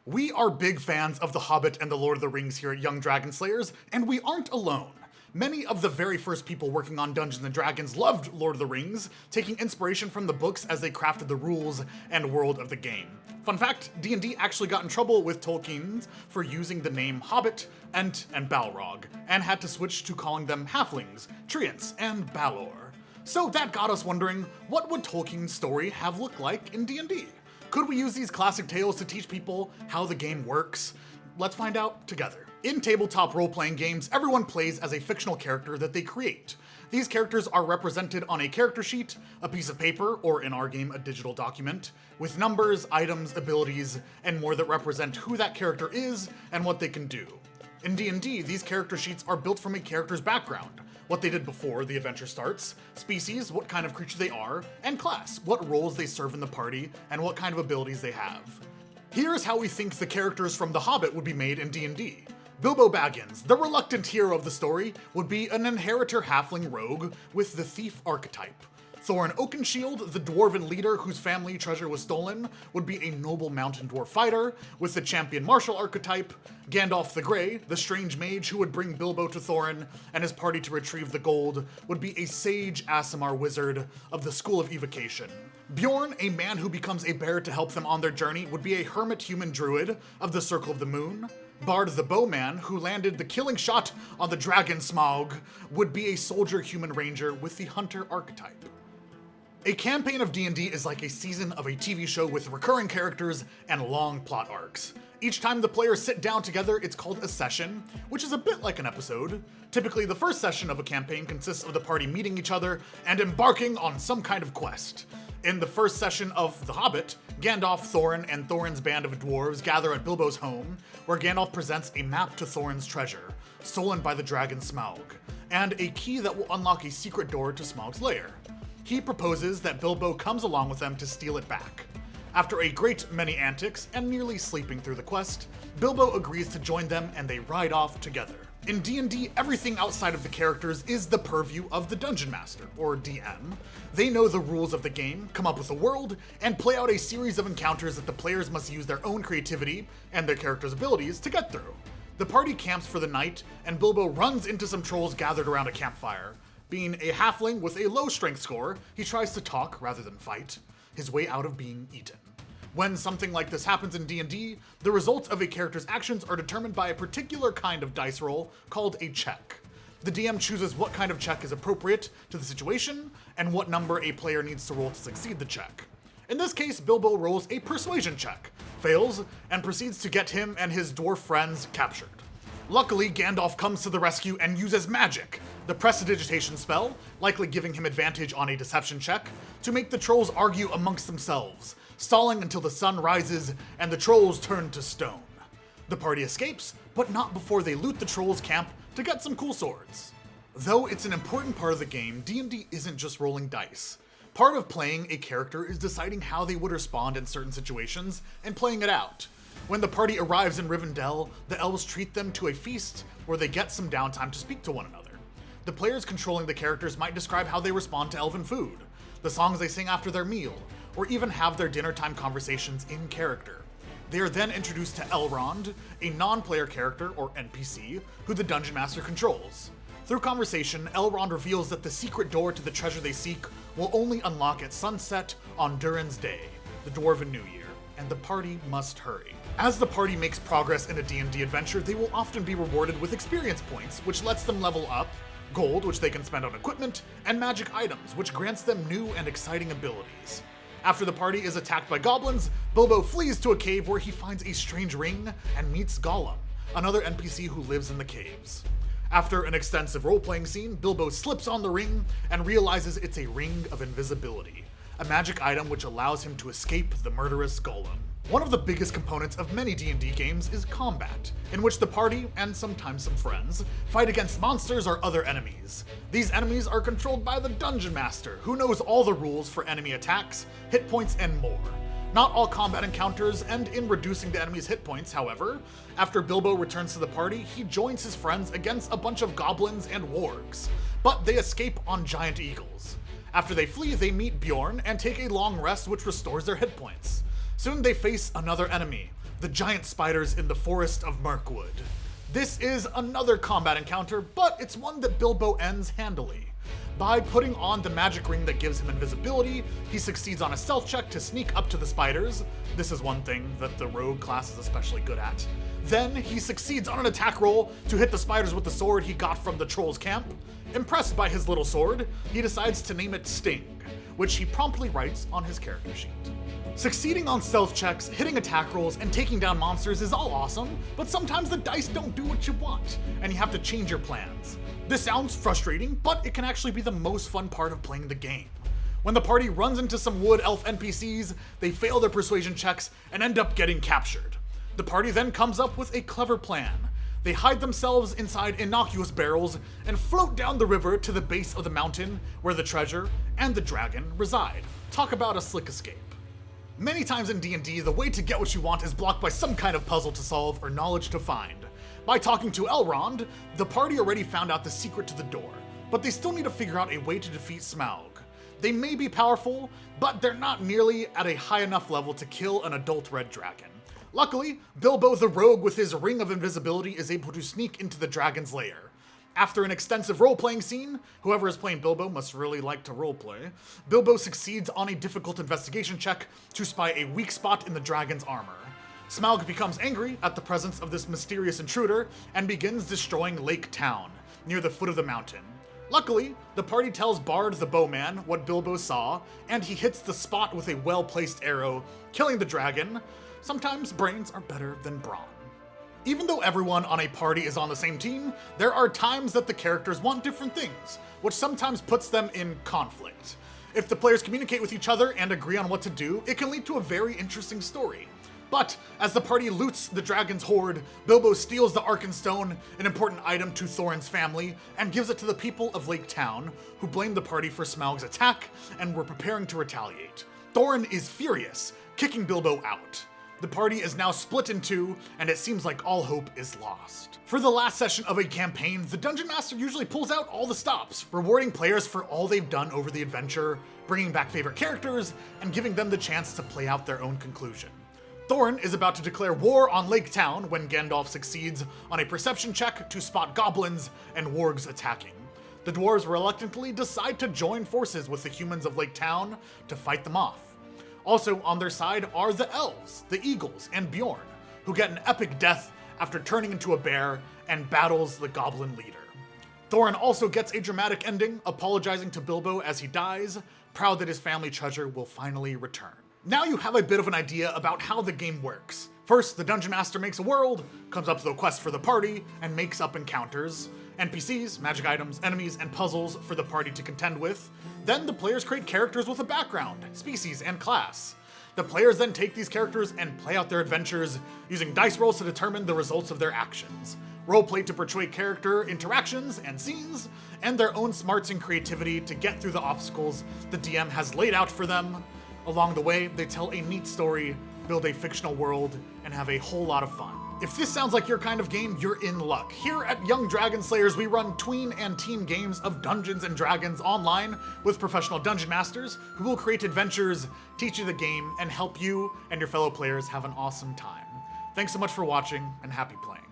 We are big fans of The Hobbit and The Lord of the Rings here at Young Dragonslayers, and we aren't alone. Many of the very first people working on Dungeons & Dragons loved Lord of the Rings, taking inspiration from the books as they crafted the rules and world of the game. Fun fact, D&D actually got in trouble with Tolkien for using the name Hobbit, Ent, and Balrog, and had to switch to calling them Halflings, Treants, and Balor. So that got us wondering, what would Tolkien's story have looked like in D&D? Could we use these classic tales to teach people how the game works? Let's find out together. In tabletop role-playing games, everyone plays as a fictional character that they create. These characters are represented on a character sheet, a piece of paper, or in our game, a digital document, with numbers, items, abilities, and more that represent who that character is and what they can do. In D&D, these character sheets are built from a character's background, what they did before the adventure starts, species, what kind of creature they are, and class, what roles they serve in the party, and what kind of abilities they have. Here's how we think the characters from The Hobbit would be made in D&D. Bilbo Baggins, the reluctant hero of the story, would be an inheritor halfling rogue with the thief archetype. Thorin Oakenshield, the dwarven leader whose family treasure was stolen, would be a noble mountain dwarf fighter with the champion martial archetype. Gandalf the Grey, the strange mage who would bring Bilbo to Thorin and his party to retrieve the gold, would be a sage Aasimar wizard of the School of Evocation. Bjorn, a man who becomes a bear to help them on their journey, would be a hermit human druid of the Circle of the Moon. Bard the Bowman, who landed the killing shot on the dragon Smaug, would be a soldier human ranger with the hunter archetype. A campaign of D&D is like a season of a TV show with recurring characters and long plot arcs. Each time the players sit down together, it's called a session, which is a bit like an episode. Typically, the first session of a campaign consists of the party meeting each other and embarking on some kind of quest. In the first session of The Hobbit, Gandalf, Thorin, and Thorin's band of dwarves gather at Bilbo's home, where Gandalf presents a map to Thorin's treasure, stolen by the dragon Smaug, and a key that will unlock a secret door to Smaug's lair. He proposes that Bilbo comes along with them to steal it back. After a great many antics and nearly sleeping through the quest, Bilbo agrees to join them and they ride off together. In D&D, everything outside of the characters is the purview of the Dungeon Master, or DM. They know the rules of the game, come up with a world, and play out a series of encounters that the players must use their own creativity and their characters' abilities to get through. The party camps for the night, and Bilbo runs into some trolls gathered around a campfire. Being a halfling with a low strength score, he tries to talk rather than fight, his way out of being eaten. When something like this happens in D&D, the results of a character's actions are determined by a particular kind of dice roll called a check. The DM chooses what kind of check is appropriate to the situation, and what number a player needs to roll to succeed the check. In this case, Bilbo rolls a persuasion check, fails, and proceeds to get him and his dwarf friends captured. Luckily, Gandalf comes to the rescue and uses magic, the prestidigitation spell, likely giving him advantage on a deception check, to make the trolls argue amongst themselves, stalling until the sun rises and the trolls turn to stone. The party escapes, but not before they loot the trolls' camp to get some cool swords. Though it's an important part of the game, D&D isn't just rolling dice. Part of playing a character is deciding how they would respond in certain situations and playing it out. When the party arrives in Rivendell, the elves treat them to a feast where they get some downtime to speak to one another. The players controlling the characters might describe how they respond to elven food, the songs they sing after their meal, or even have their dinner time conversations in character. They are then introduced to Elrond, a non-player character, or NPC, who the Dungeon Master controls. Through conversation, Elrond reveals that the secret door to the treasure they seek will only unlock at sunset on Durin's Day, the Dwarven New Year, and the party must hurry. As the party makes progress in a D&D adventure, they will often be rewarded with experience points, which lets them level up, gold, which they can spend on equipment, and magic items, which grants them new and exciting abilities. After the party is attacked by goblins, Bilbo flees to a cave where he finds a strange ring and meets Gollum, another NPC who lives in the caves. After an extensive role-playing scene, Bilbo slips on the ring and realizes it's a ring of invisibility, a magic item which allows him to escape the murderous Gollum. One of the biggest components of many D&D games is combat, in which the party, and sometimes some friends, fight against monsters or other enemies. These enemies are controlled by the Dungeon Master, who knows all the rules for enemy attacks, hit points, and more. Not all combat encounters end in reducing the enemy's hit points, however. After Bilbo returns to the party, he joins his friends against a bunch of goblins and wargs, but they escape on giant eagles. After they flee, they meet Bjorn and take a long rest which restores their hit points. Soon they face another enemy, the giant spiders in the forest of Mirkwood. This is another combat encounter, but it's one that Bilbo ends handily. By putting on the magic ring that gives him invisibility, he succeeds on a stealth check to sneak up to the spiders. This is one thing that the rogue class is especially good at. Then he succeeds on an attack roll to hit the spiders with the sword he got from the troll's camp. Impressed by his little sword, he decides to name it Sting, which he promptly writes on his character sheet. Succeeding on stealth checks, hitting attack rolls, and taking down monsters is all awesome, but sometimes the dice don't do what you want, and you have to change your plans. This sounds frustrating, but it can actually be the most fun part of playing the game. When the party runs into some wood elf NPCs, they fail their persuasion checks and end up getting captured. The party then comes up with a clever plan. They hide themselves inside innocuous barrels and float down the river to the base of the mountain where the treasure and the dragon reside. Talk about a slick escape. Many times in D&D, the way to get what you want is blocked by some kind of puzzle to solve or knowledge to find. By talking to Elrond, the party already found out the secret to the door, but they still need to figure out a way to defeat Smaug. They may be powerful, but they're not nearly at a high enough level to kill an adult red dragon. Luckily, Bilbo the Rogue with his Ring of Invisibility is able to sneak into the dragon's lair. After an extensive role-playing scene, whoever is playing Bilbo must really like to roleplay, Bilbo succeeds on a difficult investigation check to spy a weak spot in the dragon's armor. Smaug becomes angry at the presence of this mysterious intruder and begins destroying Lake Town, near the foot of the mountain. Luckily, the party tells Bard the Bowman what Bilbo saw, and he hits the spot with a well-placed arrow, killing the dragon. Sometimes brains are better than brawn. Even though everyone on a party is on the same team, there are times that the characters want different things, which sometimes puts them in conflict. If the players communicate with each other and agree on what to do, it can lead to a very interesting story. But as the party loots the dragon's hoard, Bilbo steals the Arkenstone, an important item to Thorin's family, and gives it to the people of Lake Town, who blame the party for Smaug's attack and were preparing to retaliate. Thorin is furious, kicking Bilbo out. The party is now split in two, and it seems like all hope is lost. For the last session of a campaign, the Dungeon Master usually pulls out all the stops, rewarding players for all they've done over the adventure, bringing back favorite characters, and giving them the chance to play out their own conclusion. Thorin is about to declare war on Lake Town when Gandalf succeeds on a perception check to spot goblins and wargs attacking. The dwarves reluctantly decide to join forces with the humans of Lake Town to fight them off. Also on their side are the elves, the eagles, and Bjorn, who get an epic death after turning into a bear and battles the goblin leader. Thorin also gets a dramatic ending, apologizing to Bilbo as he dies, proud that his family treasure will finally return. Now you have a bit of an idea about how the game works. First, the Dungeon Master makes a world, comes up with a quest for the party, and makes up encounters, NPCs, magic items, enemies, and puzzles for the party to contend with. Then the players create characters with a background, species, and class. The players then take these characters and play out their adventures, using dice rolls to determine the results of their actions, roleplay to portray character interactions and scenes, and their own smarts and creativity to get through the obstacles the DM has laid out for them. Along the way, they tell a neat story, build a fictional world, and have a whole lot of fun. If this sounds like your kind of game, you're in luck. Here at Young Dragonslayers, we run tween and teen games of Dungeons & Dragons online with professional dungeon masters who will create adventures, teach you the game, and help you and your fellow players have an awesome time. Thanks so much for watching, and happy playing.